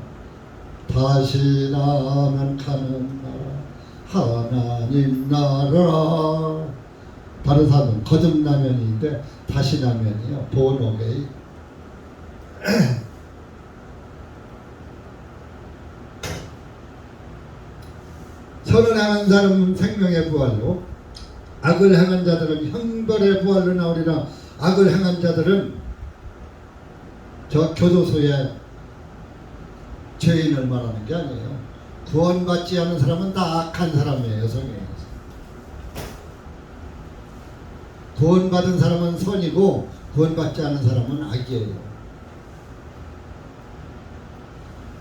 다시 나면 가는 나라 하나님 나라. 다른 사람은 거듭나면인데 다시 나면이요 본오게이. 선을 행한 사람은 생명의 부활로 악을 행한 자들은 형벌의 부활로 나오리라. 악을 행한 자들은 저 교도소의 죄인을 말하는 게 아니에요. 구원받지 않은 사람은 다 악한 사람이에요. 성경에서 구원받은 사람은 선이고 구원받지 않은 사람은 악이에요.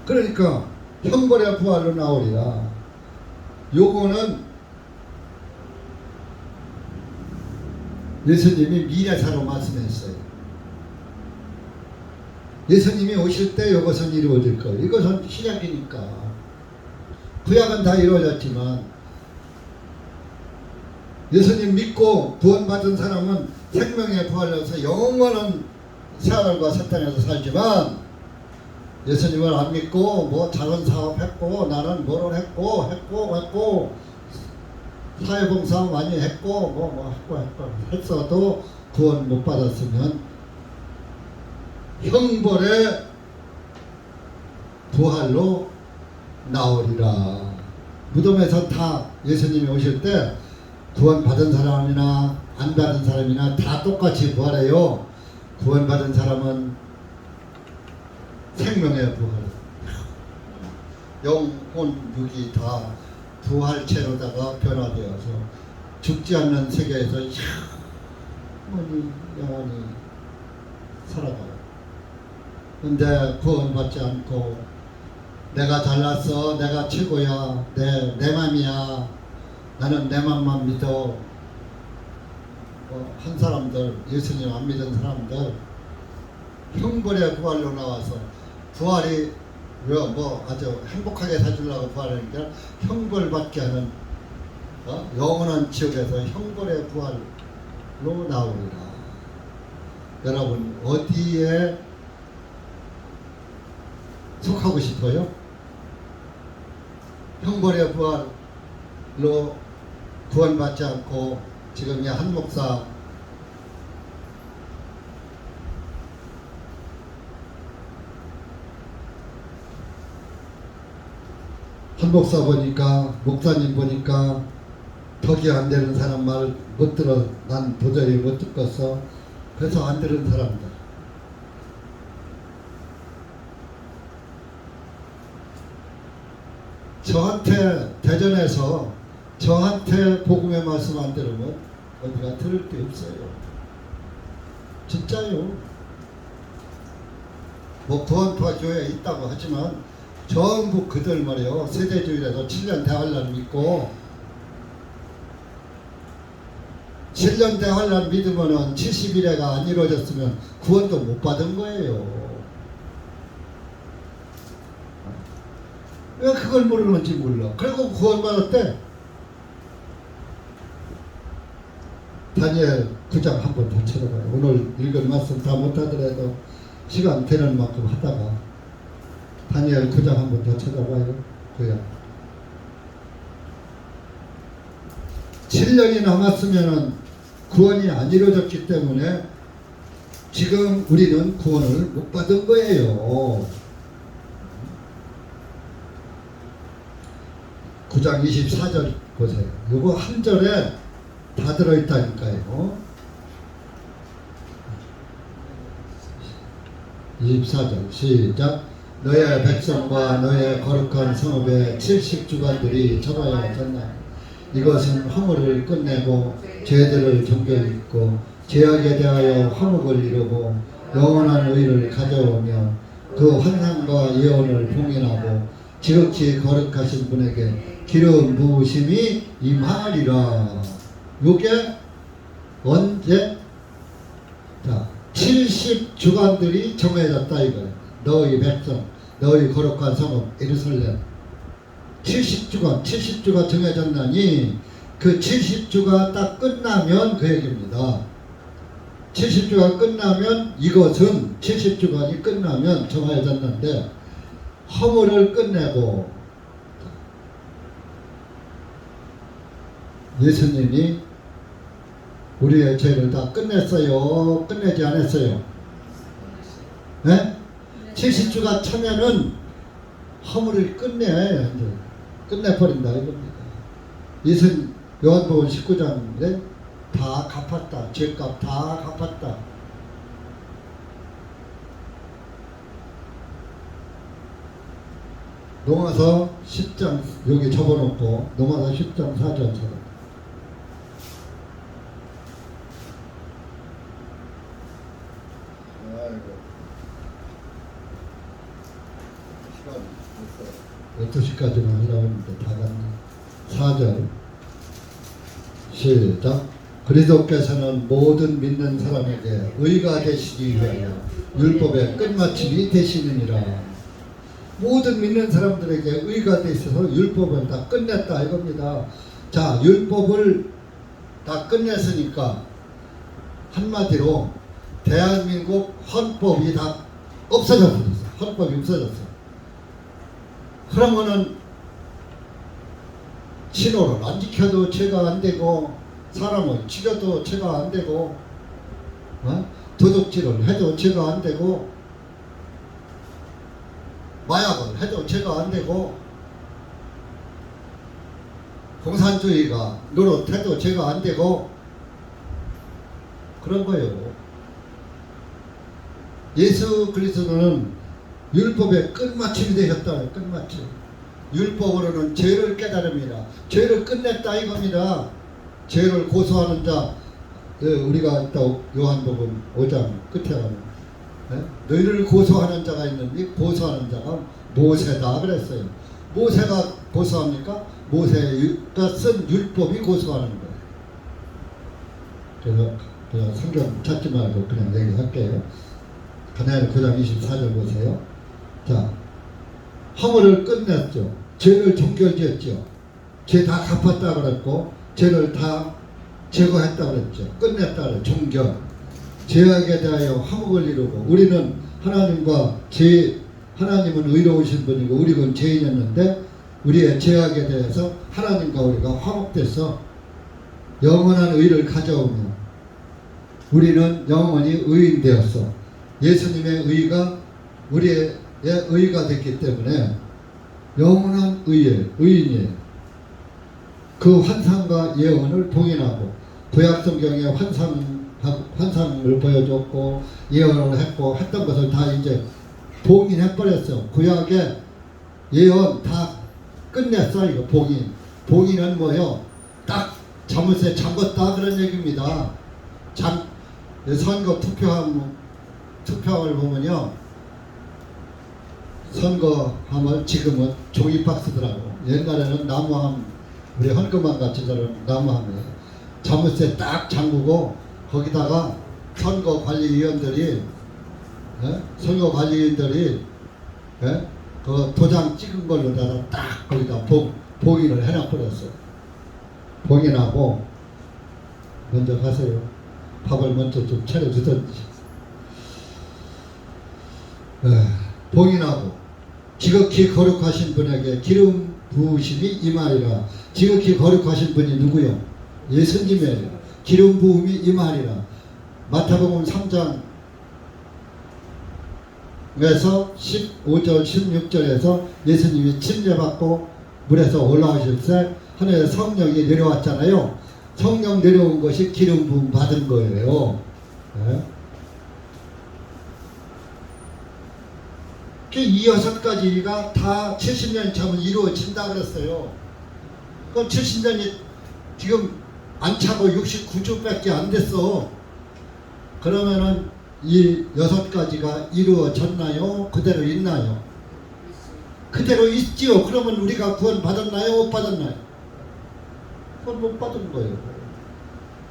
그러니까 형벌의 부활로 나오리라. 요거는 예수님이 미래사로 말씀했어요. 예수님이 오실 때 이것은 이루어질 거예요. 이것은 신약이니까. 구약은 다 이루어졌지만 예수님 믿고 구원받은 사람은 생명의 부활로서 영원한 생활과 새 땅에서 살지만 예수님을 안 믿고 뭐 작은 사업 했고 나는 뭐를 했고 사회봉사 많이 했고 뭐 했고 했어도 구원 못 받았으면 형벌의 부활로 나오리라. 무덤에서 다 예수님이 오실 때 구원 받은 사람이나 안 받은 사람이나 다 똑같이 부활해요. 구원 받은 사람은 생명의 부활, 영혼 육이 다 부활체로다가 변화되어서 죽지 않는 세계에서 영원히 살아가요. 근데 구원받지 않고 내가 잘났어, 내가 최고야, 내 맘이야, 나는 내 맘만 믿어. 한 사람들, 예수님 안 믿은 사람들 형벌의 부활로 나와서 부활이 뭐 아주 행복하게 사주려고 부활하는 게 형벌받게 하는 영원한 지옥에서 형벌의 부활로 나오리라. 여러분 어디에 속하고 싶어요? 형벌의 부활로 구원받지 않고 지금 이 한 목사 한 목사 보니까 목사님 보니까 덕이 안 되는 사람 말 못 들어. 난 도저히 못 듣겠어. 그래서 안 들은 사람들. 저한테 대전에서 저한테 복음의 말씀 안 들으면 어디가 들을 게 없어요. 진짜요. 뭐 구원파 교회에 있다고 하지만 전부 그들 말이에요. 세대주의라서 7년 대환란 믿고 7년 대환란 믿으면은 70일에가 안 이루어졌으면 구원도 못 받은 거예요. 왜 그걸 모르는지 몰라. 그리고 구원받았대. 다니엘 9장 한 번 더 찾아봐요. 오늘 읽은 말씀 다 못하더라도 시간 되는 만큼 하다가 다니엘 9장 한 번 더 찾아봐요. 그야 7년이 남았으면은 구원이 안 이루어졌기 때문에 지금 우리는 구원을 못 받은 거예요. 9장 24절 보세요. 이거 한 절에 다 들어있다니까요. 24절 시작. 너의 백성과 너의 거룩한 성읍의 70주간들이 처하였잖나. 이것은 허물을 끝내고 죄들을 정결짓고 죄악에 대하여 화목을 이루고 영원한 의를 가져오며 그 환상과 예언을 봉인하고 지극히 거룩하신 분에게 기름 부으심이 임하리라. 요게 언제? 자, 70주간들이 정해졌다 이거예요. 너희 백성, 너희 거룩한 성읍 예루살렘 70주가 정해졌나니 그 70주가 딱 끝나면 그 얘기입니다. 70주가 끝나면 이것은 70주간이 끝나면 정해졌는데 허물을 끝내고 예수님이 우리의 죄를 다 끝냈어요? 끝내지 않았어요? 네? 70주가 차면은 허물을 끝내 끝내버린다 이겁니다. 예수님 요한복음 19장인데 다 갚았다. 죄값 다 갚았다. 로마서 10장 여기 접어놓고 로마서 10장 4절 찾아. 시간 12시까지만 하려고 했는데 다 갔네. 4절 시작. 그리스도께서는 모든 믿는 사람에게 의가 되시기 위하여 율법의 끝마침이 되시느니라. 모든 믿는 사람들에게 의가 돼 있어서 율법은 다 끝냈다 이겁니다. 자, 율법을 다 끝냈으니까 한마디로 대한민국 헌법이 다 없어졌어. 헌법이 없어졌어. 그러면은 신호를 안 지켜도 죄가 안 되고 사람을 죽여도 죄가 안 되고 도둑질을 해도 죄가 안 되고 마약을 해도 죄가 안 되고 공산주의가 노릇해도 죄가 안 되고 그런 거예요. 예수 그리스도는 율법의 끝마침이 되셨다. 끝마침. 율법으로는 죄를 깨달음이라. 죄를 끝냈다 이겁니다. 죄를 고소하는 자, 우리가 또 요한복음 5장 끝에 가면 너희를 고소하는 자가 있는데 고소하는 자가 모세다 그랬어요. 모세가 고소합니까? 모세가 쓴 율법이 고소하는 거예요. 그래서 성경 찾지 말고 그냥 얘기할게요. 다니엘 9장 24절 보세요. 자, 허물을 끝냈죠. 죄를 종결지었죠. 죄 다 갚았다 그랬고 죄를 다 제거했다 그랬죠. 끝냈다 그랬죠. 종결. 죄악에 대하여 화목을 이루고 우리는 하나님과 하나님은 의로우신 분이고 우리는 죄인이었는데 우리의 죄악에 대해서 하나님과 우리가 화목돼서 영원한 의를 가져오며 우리는 영원히 의인 되었어. 예수님의 의가 우리의 의가 됐기 때문에 영원한 의인이에요. 그 환상과 예언을 봉인하고 구약성경에 환상을 보여줬고 예언을 했고 했던 것을 다 이제 봉인해버렸어. 구약의 예언 다 끝냈어. 이거 봉인은 뭐요? 딱 자물쇠 잠궜다 그런 얘기입니다. 선거 투표함을 보면요, 선거함을 지금은 종이박 쓰더라고. 옛날에는 나무함, 우리 헌금함 같이 저런 나무함이에요. 자물쇠 딱 잠그고 거기다가 선거관리위원들이 선거관리위원들이 그 도장 찍은 걸로다가 딱 거기다 봉인을 해놔버렸어. 봉인하고 먼저 가세요. 밥을 먼저 좀 차려주던지. 봉인하고 지극히 거룩하신 분에게 기름 부으심이 임하리라. 지극히 거룩하신 분이 누구요? 예수님이에요. 기름 부음이 임하리라. 마태복음 3장에서 15절 16절에서 예수님이 침례받고 물에서 올라오실 때 하늘에 성령이 내려왔잖아요. 성령 내려온 것이 기름 부음 받은 거예요. 이 6가지가 다 70년 차면 이루어진다 그랬어요. 그럼 70년이 지금 안 차고 69주밖에 안 됐어. 그러면은 이 6가지가 이루어졌나요? 그대로 있나요? 그대로 있지요. 그러면 우리가 구원 받았나요? 못 받았나요? 구원 못 받은 거예요.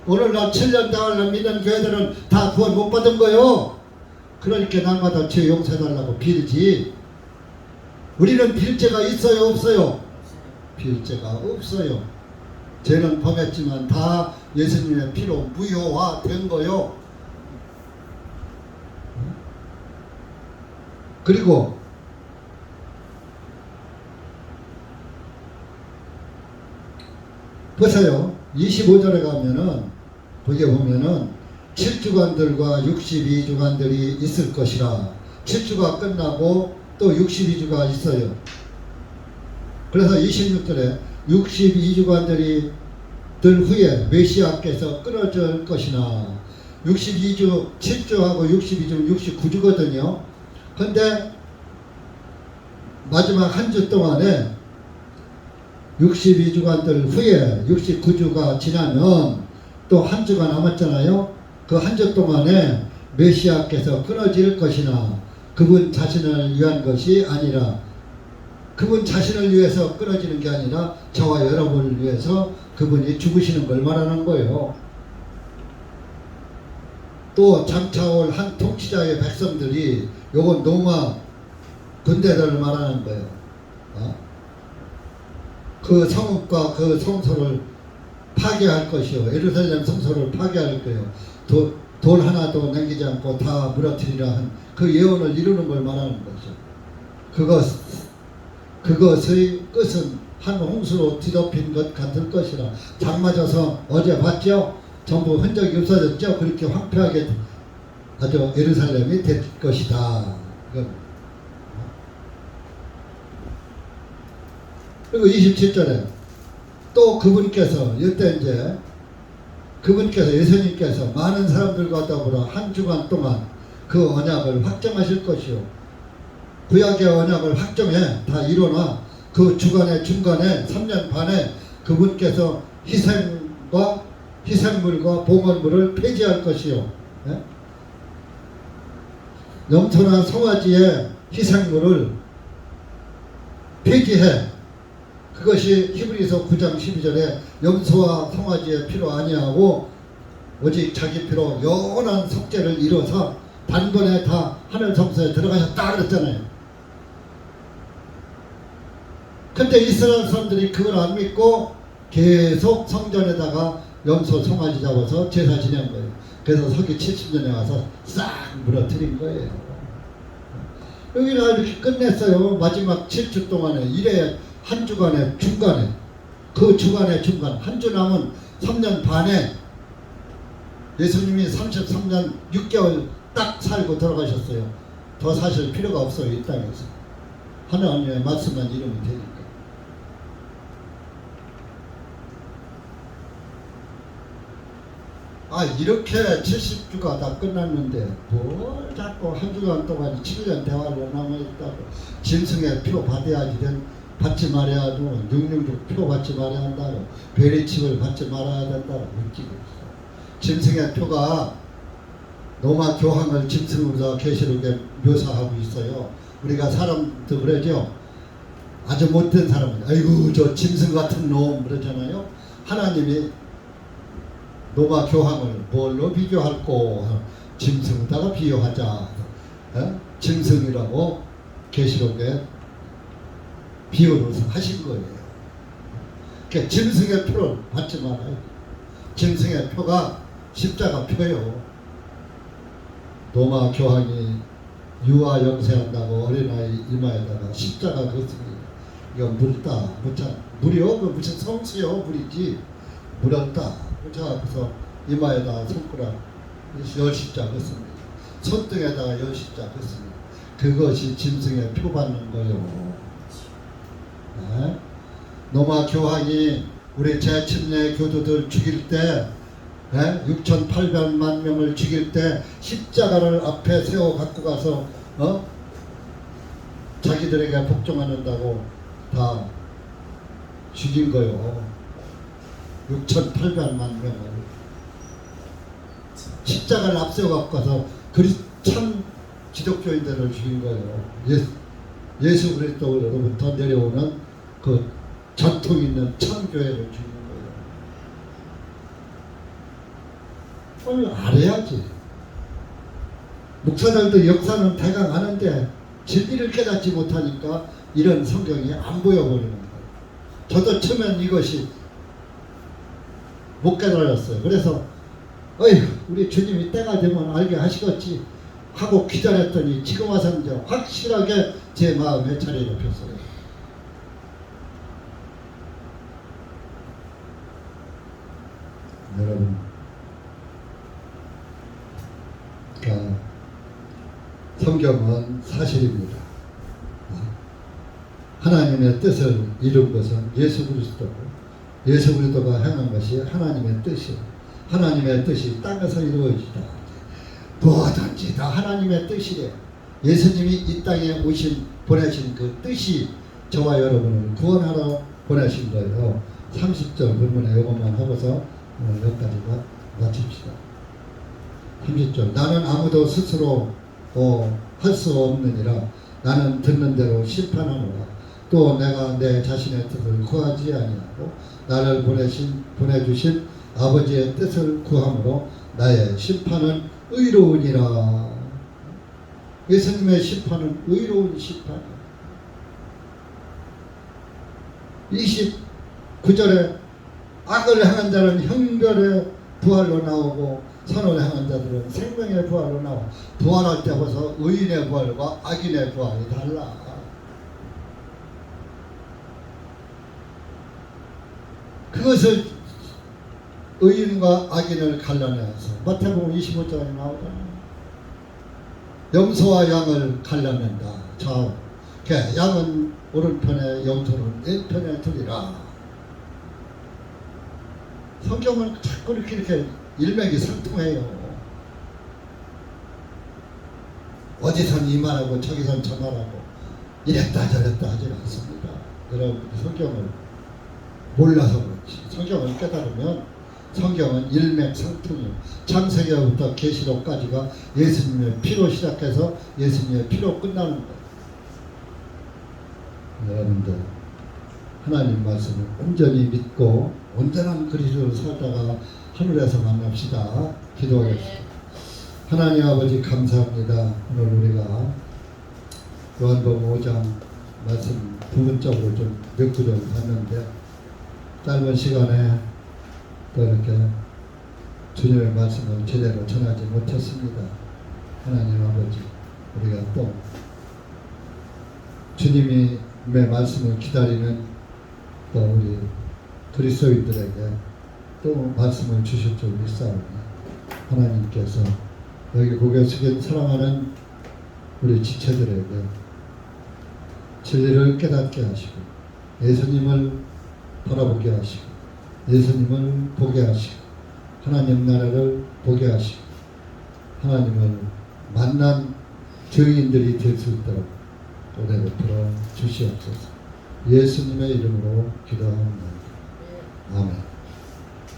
오늘날 7년 당을 믿는 교회들은 다 구원 못 받은 거예요. 그러니까 날마다 죄 용서해달라고 빌지. 우리는 빌 죄가 있어요? 없어요? 빌 죄가 없어요. 죄는 범했지만 다 예수님의 피로 무효화된 거요. 그리고 보세요. 25절에 가면은 거기에 보면은 7주간들과 62주간들이 있을 것이라. 7주가 끝나고 또 62주가 있어요. 그래서 26절에 62주간들이 들 후에 메시아께서 끊어질 것이나. 62주 7주하고 62주 69주거든요. 근데 마지막 한 주 동안에 62주간들 후에 69주가 지나면 또 한 주가 남았잖아요. 그 한 주 동안에 메시아께서 끊어질 것이나 그분 자신을 위한 것이 아니라, 그분 자신을 위해서 끊어지는 게 아니라 저와 여러분을 위해서 그분이 죽으시는 걸 말하는 거예요. 또 장차올 한 통치자의 백성들이, 요건 로마 군대들을 말하는 거예요. 그 성읍과 그 성소를 파괴할 것이요, 예루살렘 성소를 파괴할 거예요. 돌 하나도 남기지 않고 다 무너뜨리라 한 그 예언을 이루는 걸 말하는 거죠. 그것의 끝은 한 홍수로 뒤덮인 것 같을 것이라. 장 맞아서 어제 봤죠? 전부 흔적이 없어졌죠? 그렇게 황폐하게 아주 예루살렘이 될 것이다. 그리고 27절에 또 그분께서, 이때 이제 그분께서, 예수님께서 많은 사람들과 더불어 한 주간 동안 그 언약을 확정하실 것이요. 구약의 언약을 확정해 다 이뤄놔. 그 주간의 중간에 3년 반에 그분께서 희생물과 봉헌물을 폐지할 것이요. 염소나 송아지의 희생물을 폐지해. 그것이 히브리서 9장 12절에 염소와 송아지의 피로 아니하고 오직 자기 피로 영원한 속죄를 이뤄서 단번에 다 하늘 성소에 들어가셨다 그랬잖아요. 근데 이스라엘 사람들이 그걸 안 믿고 계속 성전에다가 염소 송아지 잡아서 제사 지낸 거예요. 그래서 서기 70년에 와서 싹 무너뜨린 거예요. 여기가 이렇게 끝냈어요. 마지막 7주 동안에 이래 한 주간의 중간에, 그 주간의 중간, 한 주 남은 3년 반에 예수님이 33년 6개월 딱 살고 돌아가셨어요. 더 사실 필요가 없어요. 이 땅에서 하나님의 말씀만 이루면 되니까. 이렇게 70주가 다 끝났는데 뭘 자꾸 한 주간 동안 7년 대화를 남아있다고. 짐승의 피로 받지 말아야 하고, 666 피로 받지 말아야 한다고, 베리칩을 받지 말아야 된다고 웃기고 있어. 짐승의 표가 로마 교황을 짐승으로 계시록에 묘사하고 있어요. 우리가 사람도 그러죠. 아주 못된 사람은 아이고 저 짐승 같은 놈 그러잖아요. 하나님이 로마 교황을 뭘로 비교할꼬? 짐승에다가 비유하자. 짐승이라고 계시록에 비유를 하신 거예요. 그러니까 짐승의 표를 받지 말아요. 짐승의 표가 십자가 표예요. 로마 교황이 유아 영세한다고 어린아이 이마에다가 십자가 그었습니다. 이거 물다, 물이요? 그 무슨 성수요? 물이지. 물었다. 그래서 이마에다가 손가락 열십자 그었습니다. 손등에다가 열십자 그었습니다. 그것이 짐승의 표 받는 거예요. 네? 로마 교황이 우리 재침례 교도들 죽일 때 6,800만 명을 죽일 때 십자가를 앞에 세워 갖고 가서 자기들에게 복종한다고 다 죽인 거요. 6,800만 명을 십자가를 앞세워 갖고 가서 참 기독교인들을 죽인 거예요. 예수 그리스도로부터 내려오는 그 전통 있는 참교회를 죽인 거예요. 그걸 알아야지. 목사들도 역사는 대강 아는데 진리를 깨닫지 못하니까 이런 성경이 안 보여버리는 거예요. 저도 처음엔 이것이 못 깨달았어요. 그래서 어휴, 우리 주님이 때가 되면 알게 하시겠지 하고 기다렸더니 지금 와서 이제 확실하게 제 마음에 자리 잡혔어요. 여러분, 그러니까 성경은 사실입니다. 하나님의 뜻을 이룬 것은 예수 그리스도고, 예수 그리스도가 행한 것이 하나님의 뜻이에요. 하나님의 뜻이 땅에서 이루어지다. 뭐든지 다 하나님의 뜻이래요. 예수님이 이 땅에 보내신 그 뜻이 저와 여러분을 구원하러 보내신 거예요. 30절 본문에 이것만 하고서 여기까지가 마칩시다. 30절 나는 아무도 스스로 할 수 없느니라. 나는 듣는 대로 심판하노라. 또 내가 내 자신의 뜻을 구하지 아니하고 나를 보내주신 아버지의 뜻을 구함으로 나의 심판은 의로우니라. 예수님의 심판은 의로운 심판이에요. 29절에 악을 행한 자는 형별의 부활로 나오고 선을 행한 자들은 생명의 부활로 나와. 부활할 때 벌써 의인의 부활과 악인의 부활이 달라. 그것을 의인과 악인을 갈라내서 마태복음 25장에 나오잖아요. 염소와 양을 갈라낸다. 좌우. 양은 오른편에 염소는 왼편에 두리라. 성경은 자꾸 이렇게 일맥이상통해요. 어디선 이 말하고 저기선 저 말하고 이랬다 저랬다 하지 않습니다. 여러분 성경을 몰라서 그렇지. 성경을 깨달으면 성경은 일맥상통이에요. 창세기부터 계시록까지가 예수님의 피로 시작해서 예수님의 피로 끝나는 거예요. 여러분들 하나님 말씀을 온전히 믿고 온전한 그리스도로 살다가 하늘에서 만납시다. 기도하겠습니다. 하나님 아버지 감사합니다. 오늘 우리가 요한복음 5장 말씀 부분적으로 좀 몇 구절 봤는데 짧은 시간에 또 이렇게 주님의 말씀을 제대로 전하지 못했습니다. 하나님 아버지, 우리가 또 주님의 말씀을 기다리는 또 우리 그리스도인들에게 또 말씀을 주실 줄 믿사오니 하나님께서 여기 고개 숙여 사랑하는 우리 지체들에게 진리를 깨닫게 하시고 예수님을 바라보게 하시고 예수님을 보게 하시고 하나님 나라를 보게 하시고 하나님을 만난 증인들이 될 수 있도록 은혜 베풀어 주시옵소서. 예수님의 이름으로 기도합니다. 아멘.